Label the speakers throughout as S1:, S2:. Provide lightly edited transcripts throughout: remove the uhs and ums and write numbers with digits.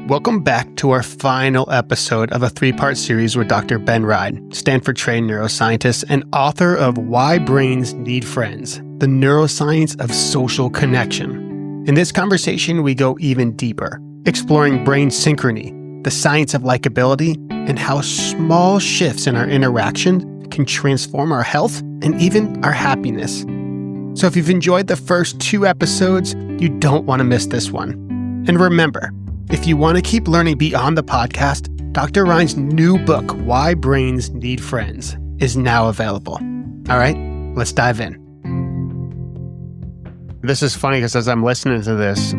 S1: Welcome back to our final episode of a 3-part series with Dr. Ben Rein, Stanford-trained neuroscientist and author of Why Brains Need Friends, the neuroscience of social connection. In this conversation, we go even deeper, exploring brain synchrony, the science of likability, and how small shifts in our interaction can transform our health and even our happiness. So if you've enjoyed the first 2 episodes, you don't want to miss this one. And remember, if you want to keep learning beyond the podcast, Dr. Rein's new book, Why Brains Need Friends, is now available. All right, let's dive in. This is funny because as I'm listening to this,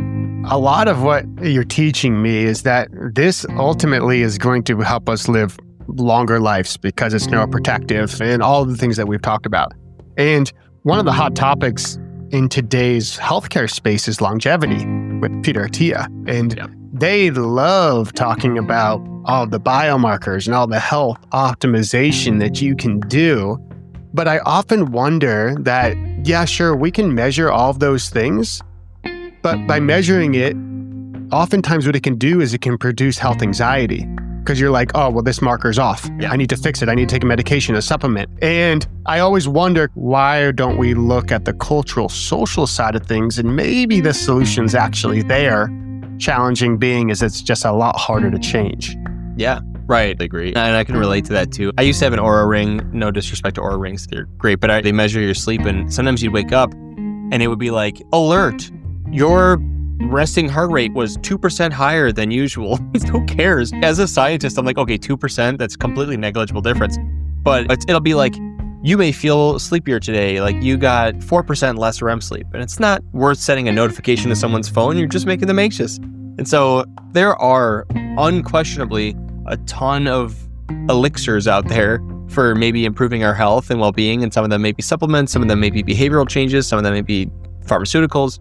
S1: a lot of what you're teaching me is that this ultimately is going to help us live longer lives because it's neuroprotective and all the things that we've talked about. And one of the hot topics in today's healthcare space is longevity with Peter Attia. And they love talking about all the biomarkers and all the health optimization that you can do. But I often wonder that, yeah, sure, we can measure all of those things, but by measuring it, oftentimes what it can do is it can produce health anxiety. Because you're like, oh, well, this marker's off. Yeah. I need to fix it. I need to take a medication, a supplement. And I always wonder, why don't we look at the cultural, social side of things? And maybe the solution's actually there. Challenging being is it's just a lot harder to change.
S2: Yeah, right. I agree. And I can relate to that too. I used to have an Oura ring. No disrespect to Oura rings. They're great, but they measure your sleep. And sometimes you'd wake up and it would be like, alert, your resting heart rate was 2% higher than usual. Who cares? As a scientist, I'm like, okay, 2%, that's completely negligible difference. But it'll be like, you may feel sleepier today, like you got 4% less REM sleep. And it's not worth sending a notification to someone's phone, you're just making them anxious. And so there are unquestionably a ton of elixirs out there for maybe improving our health and well-being. And some of them may be supplements, some of them may be behavioral changes, some of them may be pharmaceuticals.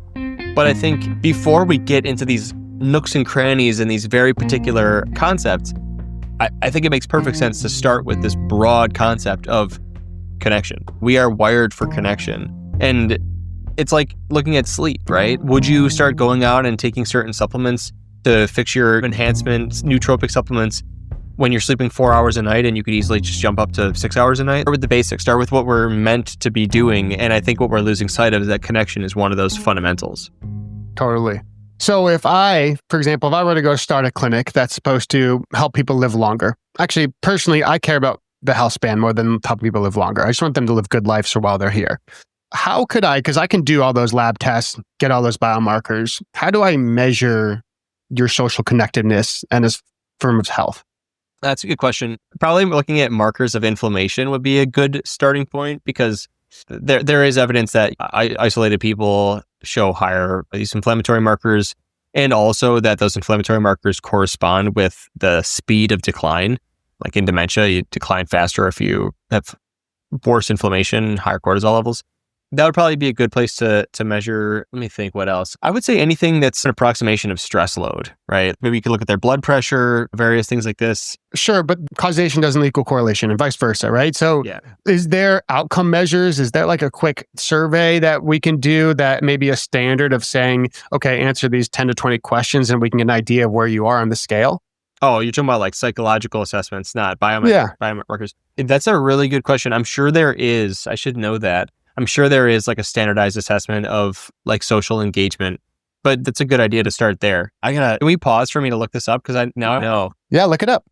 S2: But I think before we get into these nooks and crannies and these very particular concepts, I think it makes perfect sense to start with this broad concept of connection. We are wired for connection. And it's like looking at sleep, right? Would you start going out and taking certain supplements to fix your enhancements, nootropic supplements, when you're sleeping 4 hours a night and you could easily just jump up to 6 hours a night? Start with the basics, start with what we're meant to be doing. And I think what we're losing sight of is that connection is one of those fundamentals.
S1: Totally. So if I, for example, if I were to go start a clinic that's supposed to help people live longer, actually, personally, I care about the health span more than help people live longer. I just want them to live good lives for while they're here. How could I, because I can do all those lab tests, get all those biomarkers, how do I measure your social connectedness and as form of health?
S2: That's a good question. Probably looking at markers of inflammation would be a good starting point because there is evidence that isolated people show higher these inflammatory markers, and also that those inflammatory markers correspond with the speed of decline. Like in dementia, you decline faster if you have worse inflammation, higher cortisol levels. That would probably be a good place to measure. Let me think, what else? I would say anything that's an approximation of stress load, right? Maybe you could look at their blood pressure, various things like this.
S1: Sure, but causation doesn't equal correlation and vice versa, right? So Is there outcome measures? Is there like a quick survey that we can do that may be a standard of saying, okay, answer these 10 to 20 questions and we can get an idea of where you are on the scale?
S2: Oh, you're talking about like psychological assessments, not biomarkers. That's a really good question. I'm sure there is. I should know that. I'm sure there is like a standardized assessment of like social engagement, but that's a good idea to start there. Can we pause for me to look this up? Because I know.
S1: Yeah, look it up.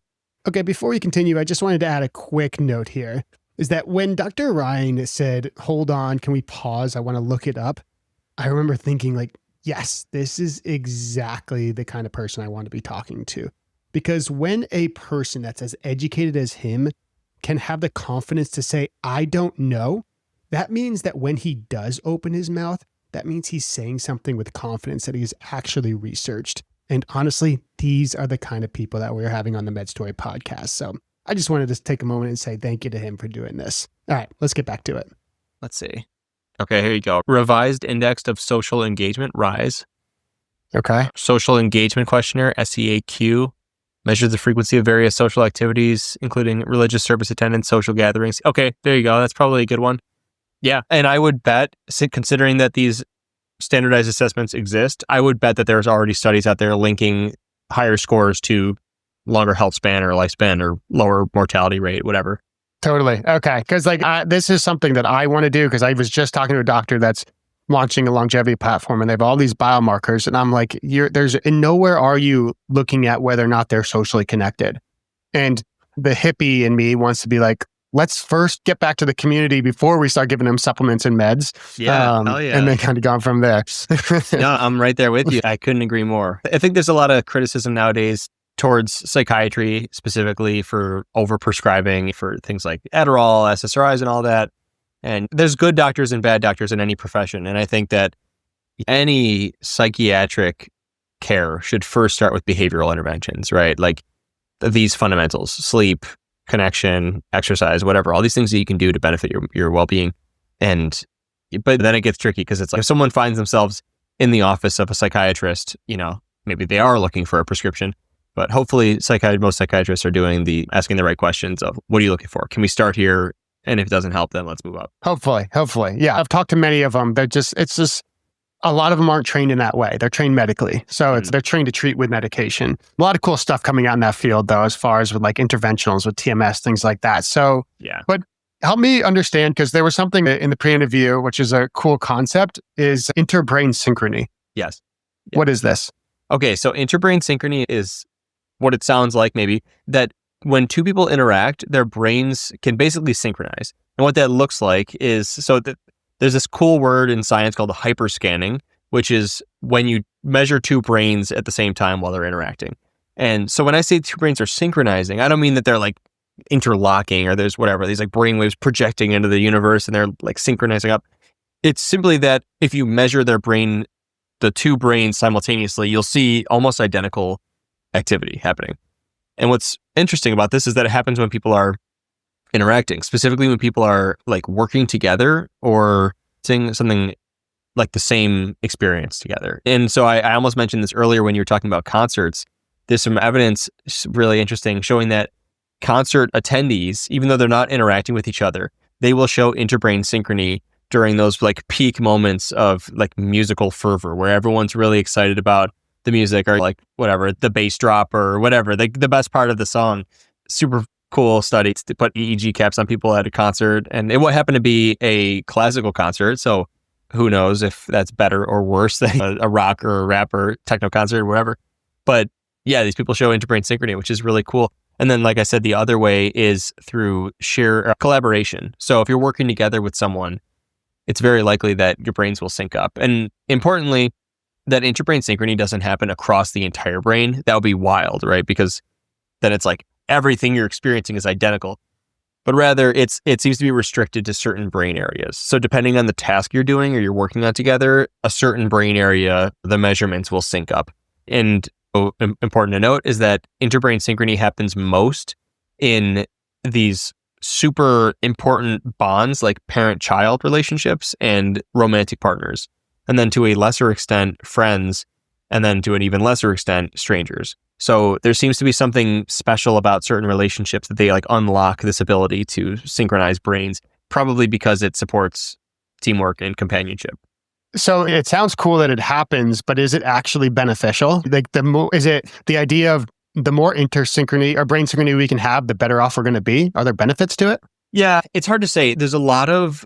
S1: Okay, before we continue, I just wanted to add a quick note here, is that when Dr. Rein said, hold on, can we pause? I want to look it up. I remember thinking like, yes, this is exactly the kind of person I want to be talking to. Because when a person that's as educated as him can have the confidence to say, I don't know, that means that when he does open his mouth, that means he's saying something with confidence that he's actually researched. And honestly, these are the kind of people that we're having on the MedStory podcast. So I just wanted to take a moment and say thank you to him for doing this. All right, let's get back to it.
S2: Let's see. Okay, here you go. Revised Index of Social Engagement, RISE.
S1: Okay.
S2: Social Engagement Questionnaire, SEAQ. Measures the frequency of various social activities, including religious service attendance, social gatherings. Okay, there you go. That's probably a good one. Yeah, and I would bet, considering that these standardized assessments exist, I would bet that there's already studies out there linking higher scores to longer health span or lifespan or lower mortality rate, whatever.
S1: Totally. Okay. Because this is something that I want to do, because I was just talking to a doctor that's launching a longevity platform, and they have all these biomarkers, and I'm like, nowhere are you looking at whether or not they're socially connected. And the hippie in me wants to be like, let's first get back to the community before we start giving them supplements and meds.
S2: Yeah, hell yeah.
S1: And then kind of gone from there.
S2: No, I'm right there with you. I couldn't agree more. I think there's a lot of criticism nowadays towards psychiatry, specifically for overprescribing for things like Adderall, SSRIs, and all that. And there's good doctors and bad doctors in any profession. And I think that any psychiatric care should first start with behavioral interventions, right? Like these fundamentals: sleep, connection, exercise, whatever, all these things that you can do to benefit your well-being. But then it gets tricky, because it's like if someone finds themselves in the office of a psychiatrist, maybe they are looking for a prescription, but hopefully most psychiatrists are asking the right questions of, what are you looking for? Can we start here? And if it doesn't help, then let's move up.
S1: Hopefully. Yeah. I've talked to many of them. It's just, a lot of them aren't trained in that way. They're trained medically. So they're trained to treat with medication. A lot of cool stuff coming out in that field, though, as far as with like interventionals with TMS, things like that. So,
S2: yeah.
S1: But help me understand, because there was something in the pre-interview, which is a cool concept, is interbrain synchrony.
S2: Yes.
S1: What is this?
S2: Okay. So interbrain synchrony is what it sounds like, maybe, that when two people interact, their brains can basically synchronize. And what that looks like is, there's this cool word in science called hyperscanning, which is when you measure two brains at the same time while they're interacting. And so when I say two brains are synchronizing, I don't mean that they're like interlocking or there's these like brain waves projecting into the universe and they're like synchronizing up. It's simply that if you measure the two brains simultaneously, you'll see almost identical activity happening. And what's interesting about this is that it happens when people are interacting, specifically when people are like working together or seeing something like the same experience together. And so I almost mentioned this earlier when you were talking about concerts. There's some evidence really interesting showing that concert attendees, even though they're not interacting with each other, they will show interbrain synchrony during those like peak moments of like musical fervor where everyone's really excited about the music or like whatever, the bass drop or whatever, the best part of the song. Super cool studies to put EEG caps on people at a concert. And it would happen to be a classical concert. So who knows if that's better or worse than a rock or a rap or techno concert or whatever. But yeah, these people show interbrain synchrony, which is really cool. And then, like I said, the other way is through sheer collaboration. So if you're working together with someone, it's very likely that your brains will sync up. And importantly, that interbrain synchrony doesn't happen across the entire brain. That would be wild, right? Because then it's like everything you're experiencing is identical. But rather, it seems to be restricted to certain brain areas. So depending on the task you're doing or you're working on together, a certain brain area, the measurements will sync up. And important to note is that interbrain synchrony happens most in these super important bonds like parent-child relationships and romantic partners. And then to a lesser extent, friends, and then to an even lesser extent, strangers. So there seems to be something special about certain relationships that they like unlock this ability to synchronize brains, probably because it supports teamwork and companionship.
S1: So it sounds cool that it happens, but is it actually beneficial? Like is it the idea of the more intersynchrony or brain synchrony we can have, the better off we're going to be? Are there benefits to it?
S2: Yeah, it's hard to say. There's a lot of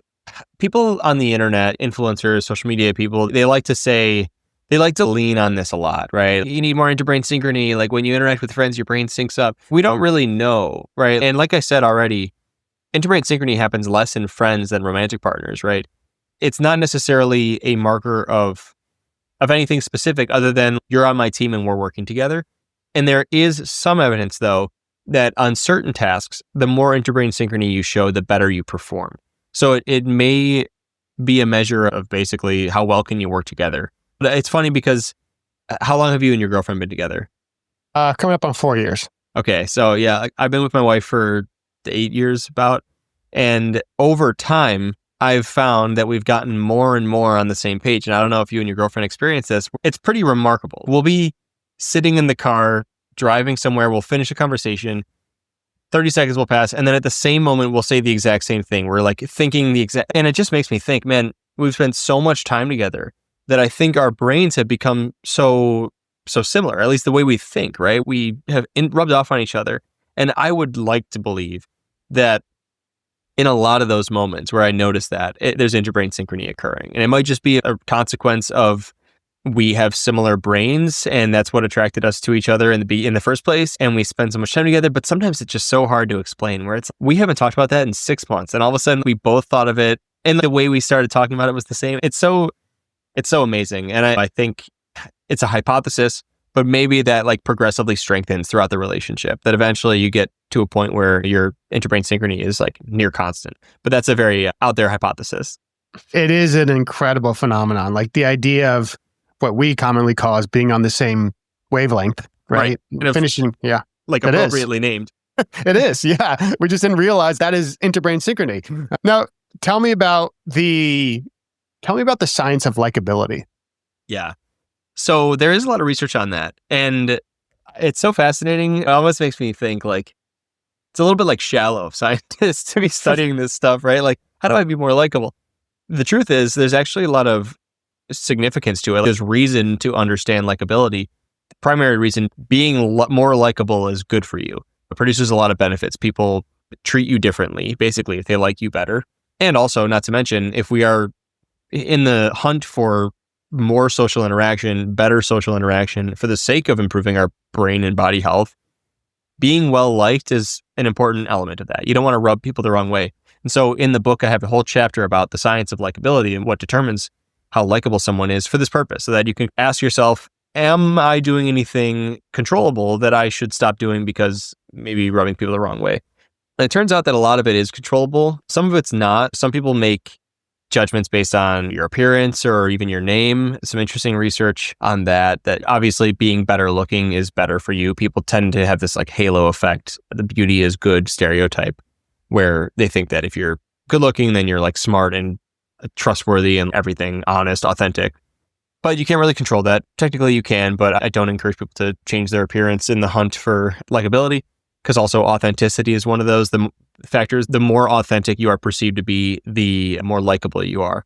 S2: people on the internet, influencers, social media people, they like to lean on this a lot, right? You need more interbrain synchrony. Like when you interact with friends, your brain syncs up. We don't really know, right? And like I said already, interbrain synchrony happens less in friends than romantic partners, right? It's not necessarily a marker of anything specific other than you're on my team and we're working together. And there is some evidence, though, that on certain tasks, the more interbrain synchrony you show, the better you perform. So it may be a measure of basically how well can you work together. But it's funny because how long have you and your girlfriend been together?
S1: Coming up on 4 years.
S2: Okay. So yeah, I've been with my wife for 8 years about. And over time, I've found that we've gotten more and more on the same page. And I don't know if you and your girlfriend experience this. It's pretty remarkable. We'll be sitting in the car, driving somewhere. We'll finish a conversation. 30 seconds will pass. And then at the same moment, we'll say the exact same thing. We're like thinking and it just makes me think, man, we've spent so much time together that I think our brains have become so so similar, at least the way we think, right? We have rubbed off on each other. And I would like to believe that in a lot of those moments where I notice that, there's interbrain synchrony occurring. And it might just be a consequence of we have similar brains, and that's what attracted us to each other in the first place, and we spend so much time together. But sometimes it's just so hard to explain, where we haven't talked about that in 6 months, and all of a sudden we both thought of it, and the way we started talking about it was the same. It's so amazing. And I think it's a hypothesis, but maybe that like progressively strengthens throughout the relationship, that eventually you get to a point where your interbrain synchrony is like near constant. But that's a very out there hypothesis.
S1: It is an incredible phenomenon. Like the idea of what we commonly call as being on the same wavelength, right? Finishing, yeah.
S2: Like appropriately named.
S1: It is, yeah. We just didn't realize that is interbrain synchrony. Now, tell me about the science of likability.
S2: Yeah. So there is a lot of research on that. And it's so fascinating. It almost makes me think like, it's a little bit like shallow of scientists to be studying this stuff, right? Like, how do I be more likable? The truth is, there's actually a lot of significance to it. There's reason to understand likability. The primary reason, being more likable is good for you. It produces a lot of benefits. People treat you differently, basically, if they like you better. And also, not to mention, if we are in the hunt for more social interaction, better social interaction, for the sake of improving our brain and body health, being well liked is an important element of that. You don't want to rub people the wrong way. And so in the book, I have a whole chapter about the science of likability and what determines how likable someone is for this purpose, so that you can ask yourself, am I doing anything controllable that I should stop doing because maybe rubbing people the wrong way? And it turns out that a lot of it is controllable. Some of it's not. Some people make judgments based on your appearance or even your name. Some interesting research on that obviously being better looking is better for you. People tend to have this like halo effect, the beauty is good stereotype, where they think that if you're good looking, then you're like smart and trustworthy and everything, honest, authentic. But you can't really control that. Technically you can, but I don't encourage people to change their appearance in the hunt for likability, because also authenticity is one of those factors. The more authentic you are perceived to be, the more likable you are.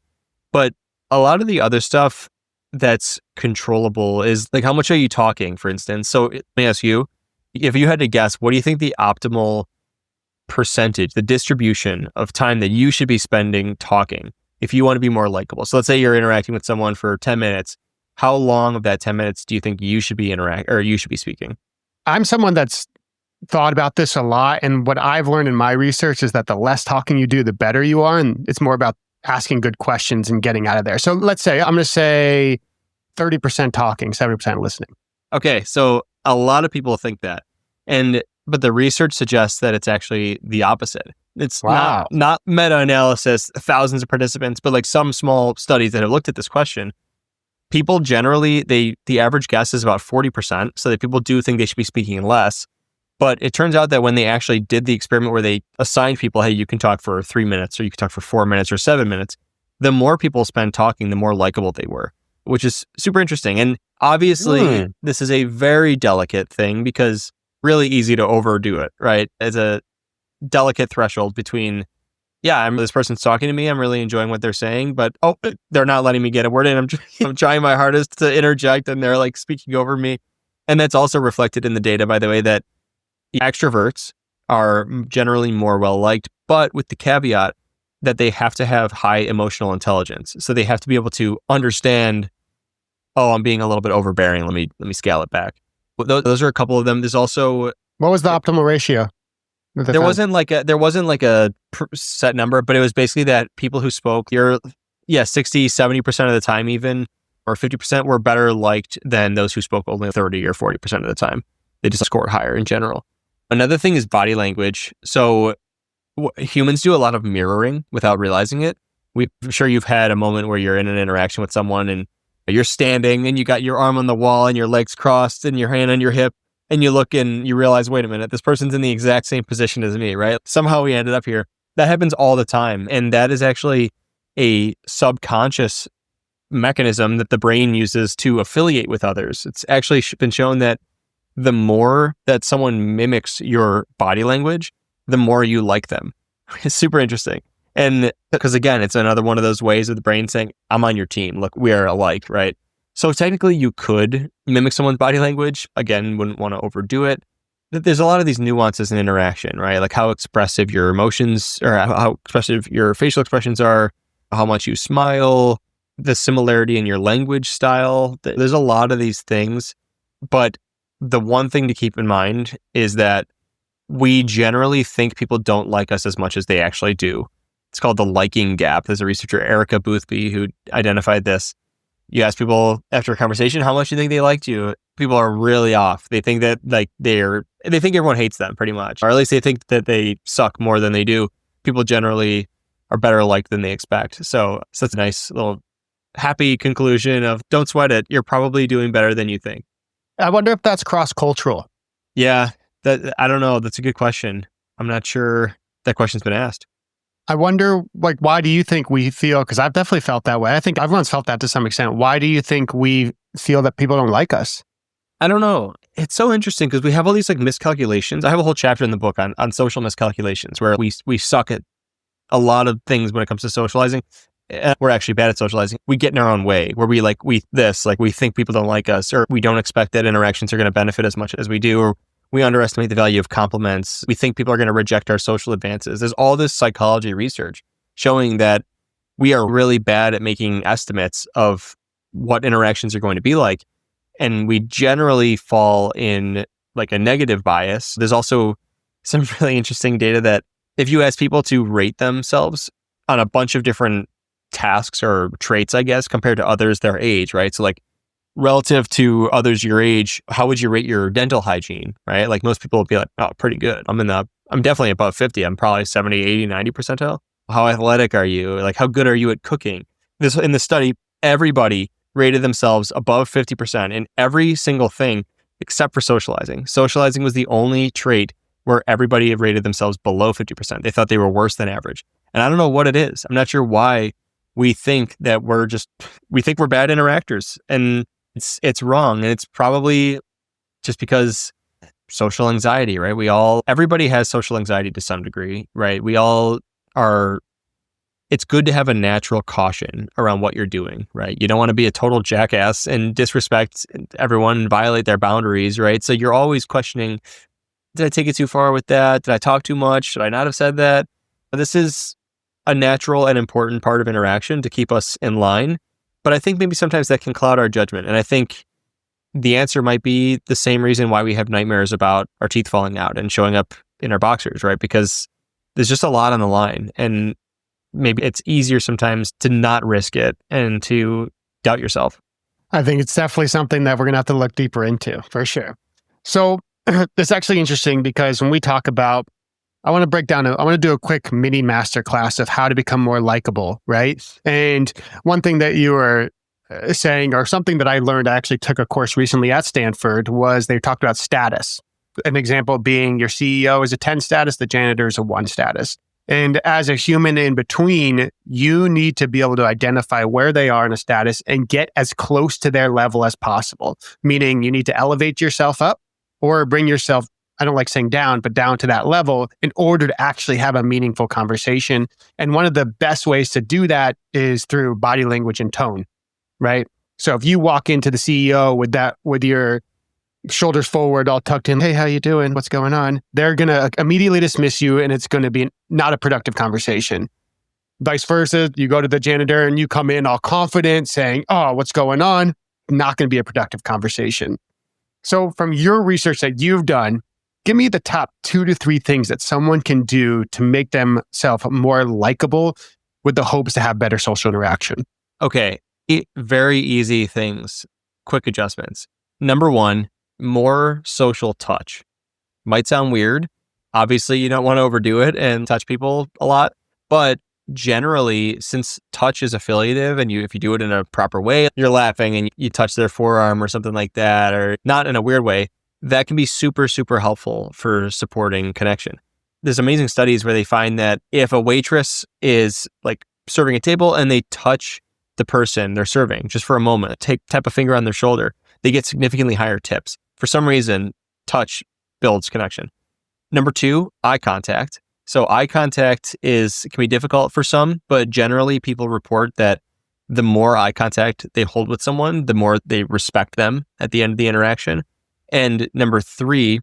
S2: But a lot of the other stuff that's controllable is like, how much are you talking, for instance? So let me ask you, if you had to guess, what do you think the optimal percentage, the distribution of time that you should be spending talking if you want to be more likable? So let's say you're interacting with someone for 10 minutes. How long of that 10 minutes do you think you should be you should be speaking?
S1: I'm someone that's thought about this a lot. And what I've learned in my research is that the less talking you do, the better you are. And it's more about asking good questions and getting out of there. So let's say, I'm going to say 30% talking, 70% listening.
S2: Okay. So a lot of people think that. But the research suggests that it's actually the opposite. It's not meta-analysis, thousands of participants, but like some small studies that have looked at this question. People generally, the average guess is about 40%. So that people do think they should be speaking less. But it turns out that when they actually did the experiment where they assigned people, hey, you can talk for 3 minutes, or you can talk for 4 minutes or 7 minutes, the more people spend talking, the more likable they were, which is super interesting. And obviously, this is a very delicate thing, because really easy to overdo it, right? It's a delicate threshold between, this person's talking to me, I'm really enjoying what they're saying, but they're not letting me get a word in. I'm trying my hardest to interject, and they're like speaking over me. And that's also reflected in the data, by the way, that extroverts are generally more well-liked, but with the caveat that they have to have high emotional intelligence. So they have to be able to understand, I'm being a little bit overbearing. Let me scale it back. Those are a couple of them. There's also...
S1: What was the optimal ratio?
S2: There wasn't like a set number, but it was basically that people who spoke 60, 70% of the time even, or 50% were better liked than those who spoke only 30 or 40% of the time. They just scored higher in general. Another thing is body language. So humans do a lot of mirroring without realizing it. I'm sure you've had a moment where you're in an interaction with someone and you're standing and you got your arm on the wall and your legs crossed and your hand on your hip, and you look and you realize, wait a minute, this person's in the exact same position as me, right? Somehow we ended up here. That happens all the time. And that is actually a subconscious mechanism that the brain uses to affiliate with others. It's actually been shown that the more that someone mimics your body language, the more you like them. It's super interesting. And because again, it's another one of those ways of the brain saying, I'm on your team. Look, we are alike, right? So technically you could mimic someone's body language. Again, wouldn't want to overdo it. There's a lot of these nuances in interaction, right? Like how expressive your emotions or how expressive your facial expressions are, how much you smile, the similarity in your language style. There's a lot of these things. But the one thing to keep in mind is that we generally think people don't like us as much as they actually do. It's called the liking gap. There's a researcher, Erica Boothby, who identified this. You ask people after a conversation, how much do you think they liked you? People are really off. They think that they think everyone hates them pretty much, or at least they think that they suck more than they do. People generally are better liked than they expect. So that's a nice little happy conclusion of don't sweat it. You're probably doing better than you think.
S1: I wonder if that's cross-cultural.
S2: Yeah, I don't know. That's a good question. I'm not sure that question's been asked.
S1: I wonder, like, why do you think we feel, because I've definitely felt that way. I think everyone's felt that to some extent. Why do you think we feel that people don't like us?
S2: I don't know. It's so interesting because we have all these like miscalculations. I have a whole chapter in the book on social miscalculations where we suck at a lot of things when it comes to socializing. We're actually bad at socializing. We get in our own way where we think people don't like us, or we don't expect that interactions are going to benefit as much as we do, or we underestimate the value of compliments. We think people are going to reject our social advances. There's all this psychology research showing that we are really bad at making estimates of what interactions are going to be like. And we generally fall in like a negative bias. There's also some really interesting data that if you ask people to rate themselves on a bunch of different tasks or traits, I guess, compared to others their age, right? So like relative to others your age, how would you rate your dental hygiene, right? Like most people would be like, oh, pretty good. I'm definitely above 50. I'm probably 70, 80, 90 percentile. How athletic are you? Like how good are you at cooking? In the study, everybody rated themselves above 50% in every single thing except for socializing. Socializing was the only trait where everybody rated themselves below 50%. They thought they were worse than average. And I don't know what it is. I'm not sure why we think that we're bad interactors, and it's wrong. And it's probably just because social anxiety, right? Everybody has social anxiety to some degree, right? It's good to have a natural caution around what you're doing, right? You don't want to be a total jackass and disrespect everyone and violate their boundaries, right? So you're always questioning, did I take it too far with that? Did I talk too much? Should I not have said that? This is a natural and important part of interaction to keep us in line. But I think maybe sometimes that can cloud our judgment. And I think the answer might be the same reason why we have nightmares about our teeth falling out and showing up in our boxers, right? Because there's just a lot on the line. And maybe it's easier sometimes to not risk it and to doubt yourself.
S1: I think it's definitely something that we're going to have to look deeper into for sure. So it's actually interesting because when we talk about, I want to do a quick mini masterclass of how to become more likable, right? And one thing that you were saying, or something that I learned, I actually took a course recently at Stanford, was they talked about status. An example being your CEO is a 10 status, the janitor is a 1 status. And as a human in between, you need to be able to identify where they are in a status and get as close to their level as possible. Meaning you need to elevate yourself up or bring yourself, I don't like saying down, but down to that level in order to actually have a meaningful conversation. And one of the best ways to do that is through body language and tone, right? So if you walk into the CEO with your shoulders forward, all tucked in, hey, how you doing? What's going on? They're going to immediately dismiss you, and it's going to be not a productive conversation. Vice versa, you go to the janitor and you come in all confident saying, oh, what's going on? Not going to be a productive conversation. So from your research that you've done, give me the top 2 to 3 things that someone can do to make themselves more likable with the hopes to have better social interaction.
S2: Okay, very easy things, quick adjustments. Number 1, more social touch. Might sound weird. Obviously, you don't want to overdo it and touch people a lot, but generally, since touch is affiliative and if you do it in a proper way, you're laughing and you touch their forearm or something like that, or not in a weird way, that can be super, super helpful for supporting connection. There's amazing studies where they find that if a waitress is like serving a table and they touch the person they're serving just for a moment, tap a finger on their shoulder, they get significantly higher tips. For some reason, touch builds connection. Number 2, eye contact. So eye contact can be difficult for some, but generally people report that the more eye contact they hold with someone, the more they respect them at the end of the interaction. And number 3,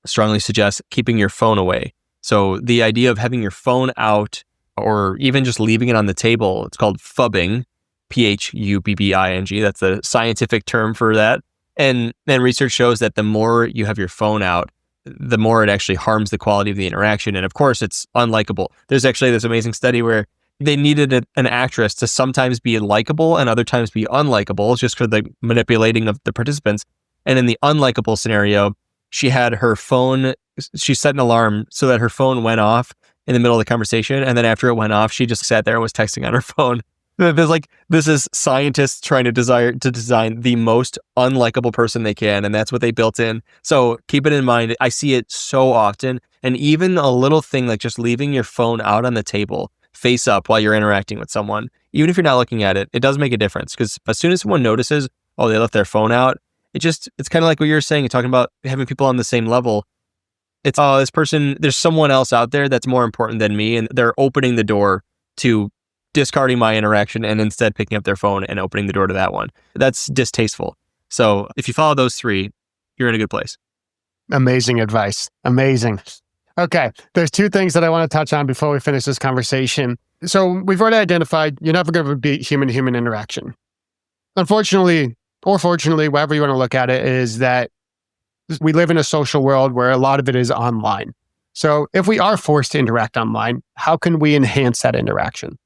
S2: strongly suggests keeping your phone away. So the idea of having your phone out or even just leaving it on the table, it's called phubbing, Phubbing. That's the scientific term for that. And then research shows that the more you have your phone out, the more it actually harms the quality of the interaction. And of course, it's unlikable. There's actually this amazing study where they needed an actress to sometimes be likable and other times be unlikable just for the manipulating of the participants. And in the unlikable scenario, she had her phone, she set an alarm so that her phone went off in the middle of the conversation. And then after it went off, she just sat there and was texting on her phone. This is scientists trying to design the most unlikable person they can, and that's what they built in. So keep it in mind. I see it so often, and even a little thing like just leaving your phone out on the table, face up while you're interacting with someone, even if you're not looking at it, it does make a difference. Because as soon as someone notices, oh, they left their phone out, it's kind of like what you're saying, you're talking about having people on the same level. It's, oh, this person, there's someone else out there that's more important than me, and they're opening the door to discarding my interaction and instead picking up their phone and opening the door to that one. That's distasteful. So if you follow those 3, you're in a good place.
S1: Amazing advice. Amazing. Okay. There's 2 things that I want to touch on before we finish this conversation. So we've already identified you're never going to beat human-to-human interaction. Unfortunately, or fortunately, however you want to look at it, is that we live in a social world where a lot of it is online. So if we are forced to interact online, how can we enhance that interaction?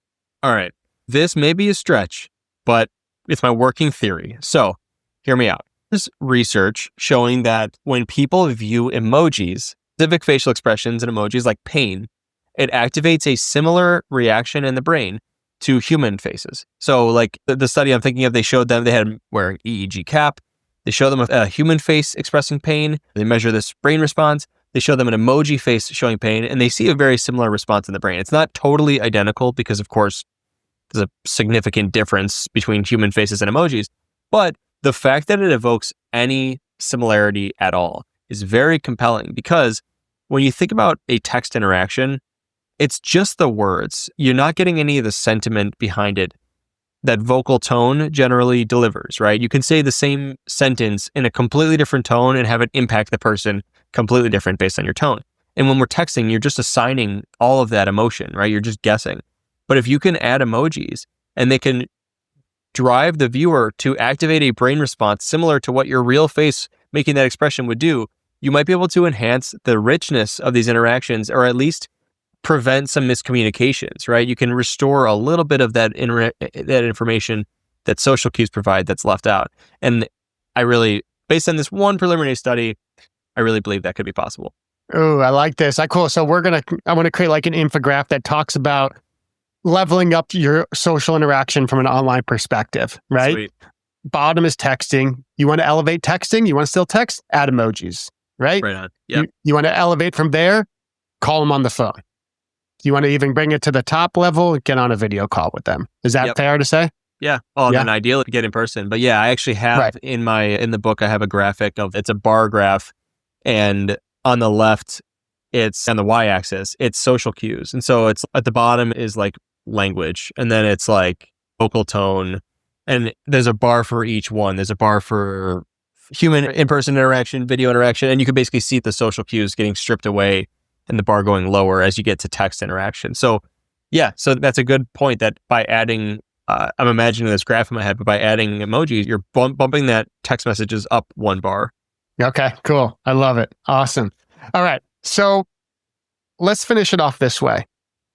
S2: All right. This may be a stretch, but it's my working theory. So hear me out. There's research showing that when people view emojis, specific facial expressions and emojis like pain, it activates a similar reaction in the brain to human faces. So like the study I'm thinking of, they showed them, they had them wearing EEG cap. They show them a human face expressing pain. They measure this brain response. They show them an emoji face showing pain, and they see a very similar response in the brain. It's not totally identical because, of course, there's a significant difference between human faces and emojis. But the fact that it evokes any similarity at all is very compelling because when you think about a text interaction, it's just the words. You're not getting any of the sentiment behind it that vocal tone generally delivers, right? You can say the same sentence in a completely different tone and have it impact the person completely different based on your tone. And when we're texting, you're just assigning all of that emotion, right? You're just guessing. But if you can add emojis and they can drive the viewer to activate a brain response similar to what your real face making that expression would do, you might be able to enhance the richness of these interactions or at least prevent some miscommunications, right? You can restore a little bit of that information that social cues provide that's left out. And I really, based on this one preliminary study, I really believe that could be possible.
S1: Oh, I like this. Cool. So I want to create like an infographic that talks about leveling up your social interaction from an online perspective, right?
S2: Sweet.
S1: Bottom is texting. You want to elevate texting? You want to still text? Add emojis, right?
S2: Right on. Yep.
S1: You want to elevate from there? Call them on the phone. You want to even bring it to the top level? Get on a video call with them. Is that fair to say?
S2: Yeah. Well, then ideally get in person. But yeah, I actually have in the book, I have a graphic it's a bar graph. And on the left, it's on the y-axis, it's social cues. And so it's at the bottom is like language. And then it's like vocal tone. And there's a bar for each one. There's a bar for human in-person interaction, video interaction. And you can basically see the social cues getting stripped away and the bar going lower as you get to text interaction. So yeah, so that's a good point that by adding, I'm imagining this graph in my head, but by adding emojis, you're bumping that text messages up 1 bar.
S1: Okay, cool. I love it. Awesome. All right. So let's finish it off this way.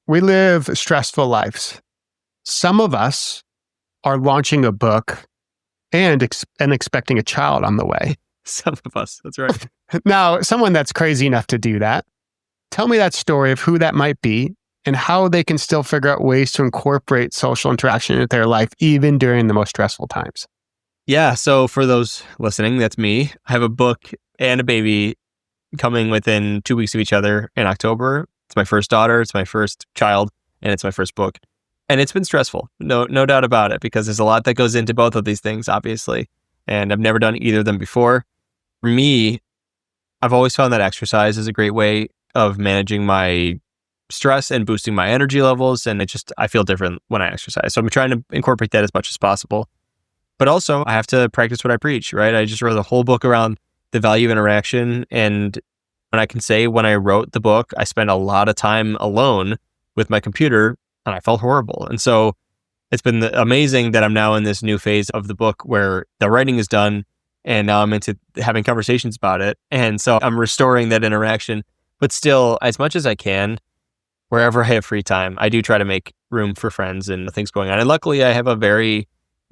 S1: We live stressful lives. Some of us are launching a book and expecting a child on the way.
S2: Some of us, that's right.
S1: Now, someone that's crazy enough to do that, tell me that story of who that might be and how they can still figure out ways to incorporate social interaction into their life, even during the most stressful times.
S2: Yeah. So for those listening, that's me. I have a book and a baby coming within 2 weeks of each other in October. It's my first daughter. It's my first child, and it's my first book. And it's been stressful. No doubt about it, because there's a lot that goes into both of these things, obviously. And I've never done either of them before. For me, I've always found that exercise is a great way of managing my stress and boosting my energy levels. And I feel different when I exercise. So I'm trying to incorporate that as much as possible. But also I have to practice what I preach, right? I just wrote a whole book around the value of interaction. And when I can say when I wrote the book, I spent a lot of time alone with my computer and I felt horrible. And so it's been amazing that I'm now in this new phase of the book where the writing is done and now I'm into having conversations about it. And so I'm restoring that interaction, but still, as much as I can, wherever I have free time, I do try to make room for friends and things going on. And luckily I have a very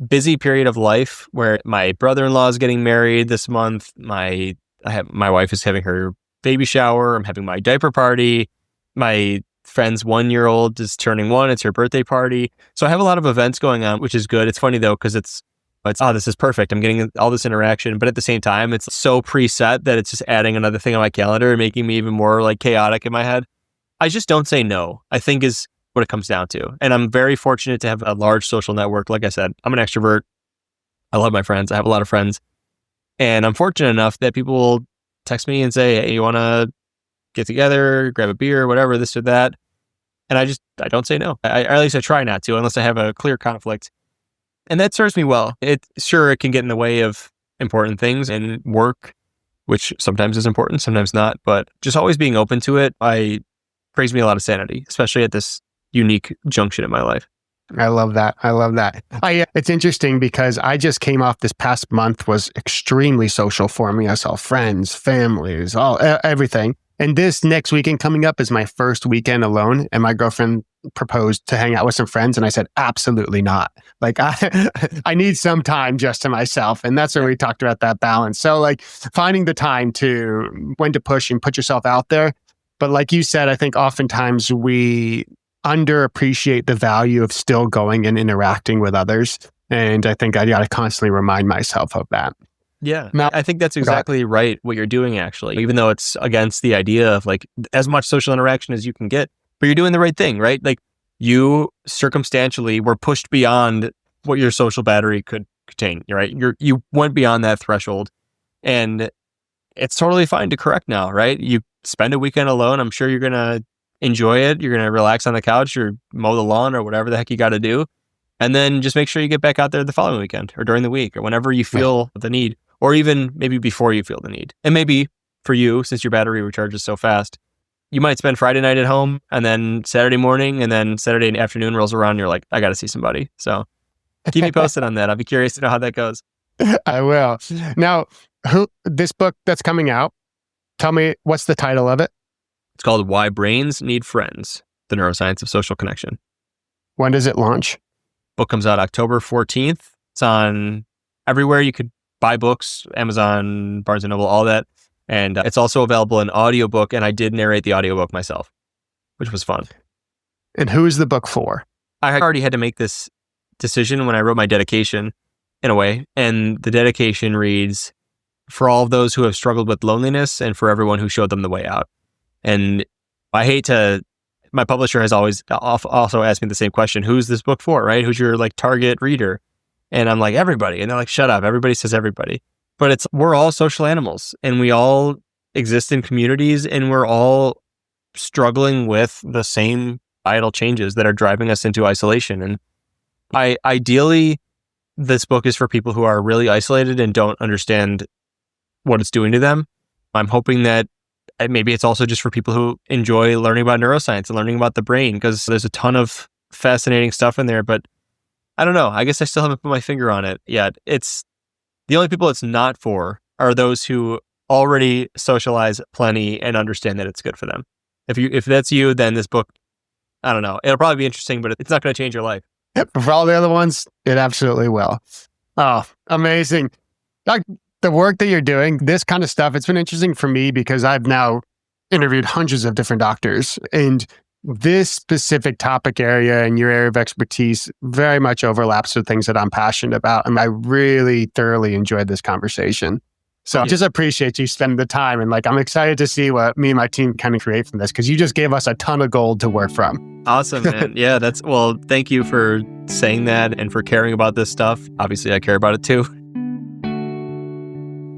S2: busy period of life where my brother-in-law is getting married this month. My wife is having her baby shower. I'm having my diaper party. My friend's 1-year-old is turning 1. It's her birthday party. So I have a lot of events going on, which is good. It's funny though, because it's this is perfect. I'm getting all this interaction, but at the same time, it's so preset that it's just adding another thing on my calendar and making me even more like chaotic in my head. I just don't say no, I think is what it comes down to. And I'm very fortunate to have a large social network. Like I said, I'm an extrovert. I love my friends. I have a lot of friends. And I'm fortunate enough that people will text me and say, hey, you want to get together, grab a beer, whatever, this or that. And I don't say no. Or at least I try not to, unless I have a clear conflict. And that serves me well. It can get in the way of important things and work, which sometimes is important, sometimes not. But just always being open to it, brings me a lot of sanity, especially at this unique junction in my life.
S1: I love that. It's interesting because I just came off this past month was extremely social for me. I saw friends, families, everything. And this next weekend coming up is my first weekend alone. And my girlfriend proposed to hang out with some friends. And I said, absolutely not. Like I need some time just to myself. And that's where we talked about that balance. So like finding the time to when to push and put yourself out there. But like you said, I think oftentimes we underappreciate the value of still going and interacting with others. And I think I got to constantly remind myself of that.
S2: Yeah, now, I think that's exactly right what you're doing, actually, even though it's against the idea of like as much social interaction as you can get, but you're doing the right thing, right? Like you circumstantially were pushed beyond what your social battery could contain, right? You went beyond that threshold and it's totally fine to correct now, right? You spend a weekend alone. I'm sure you're going to enjoy it. You're going to relax on the couch or mow the lawn or whatever the heck you got to do. And then just make sure you get back out there the following weekend or during the week or whenever you feel the need. Or even maybe before you feel the need. And maybe for you, since your battery recharges so fast, you might spend Friday night at home and then Saturday morning and then Saturday afternoon rolls around and you're like, I got to see somebody. So keep me posted on that. I'll be curious to know how that goes.
S1: I will. Now, this book that's coming out, tell me, what's the title of it?
S2: It's called Why Brains Need Friends, The Neuroscience of Social Connection.
S1: When does it launch?
S2: Book comes out October 14th. It's on everywhere you could buy books, Amazon, Barnes & Noble, all that. And it's also available in audiobook. And I did narrate the audiobook myself, which was fun.
S1: And who is the book for?
S2: I already had to make this decision when I wrote my dedication in a way. And the dedication reads, for all of those who have struggled with loneliness and for everyone who showed them the way out. And my publisher has always also asked me the same question. Who's this book for, right? Who's your like target reader? And I'm like, everybody. And they're like, shut up. Everybody says everybody. But we're all social animals and we all exist in communities and we're all struggling with the same societal changes that are driving us into isolation. And ideally, this book is for people who are really isolated and don't understand what it's doing to them. I'm hoping that maybe it's also just for people who enjoy learning about neuroscience and learning about the brain, because there's a ton of fascinating stuff in there, but I don't know. I guess I still haven't put my finger on it yet. It's the only people it's not for are those who already socialize plenty and understand that it's good for them. If that's you, then this book, I don't know. It'll probably be interesting, but it's not going to change your life.
S1: For all the other ones, it absolutely will. Oh, amazing. Like the work that you're doing, this kind of stuff, it's been interesting for me because I've now interviewed hundreds of different doctors, and this specific topic area and your area of expertise very much overlaps with things that I'm passionate about. And I really thoroughly enjoyed this conversation. So I just appreciate you spending the time. And like, I'm excited to see what me and my team kind of create from this, because you just gave us a ton of gold to work from.
S2: Awesome, man. Yeah, thank you for saying that and for caring about this stuff. Obviously, I care about it too.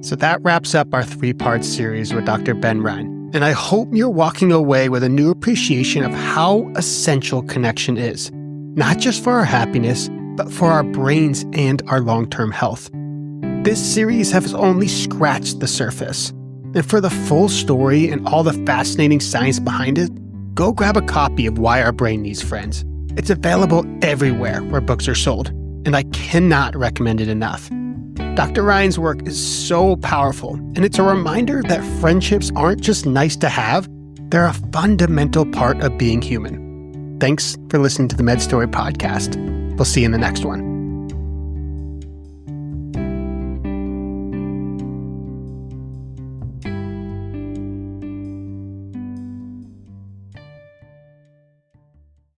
S1: So that wraps up our 3-part series with Dr. Ben Rein. And I hope you're walking away with a new appreciation of how essential connection is, not just for our happiness, but for our brains and our long-term health. This series has only scratched the surface. And for the full story and all the fascinating science behind it, go grab a copy of Why Our Brain Needs Friends. It's available everywhere where books are sold, and I cannot recommend it enough. Dr. Rein's work is so powerful, and it's a reminder that friendships aren't just nice to have, they're a fundamental part of being human. Thanks for listening to the MedStory podcast. We'll see you in the next one.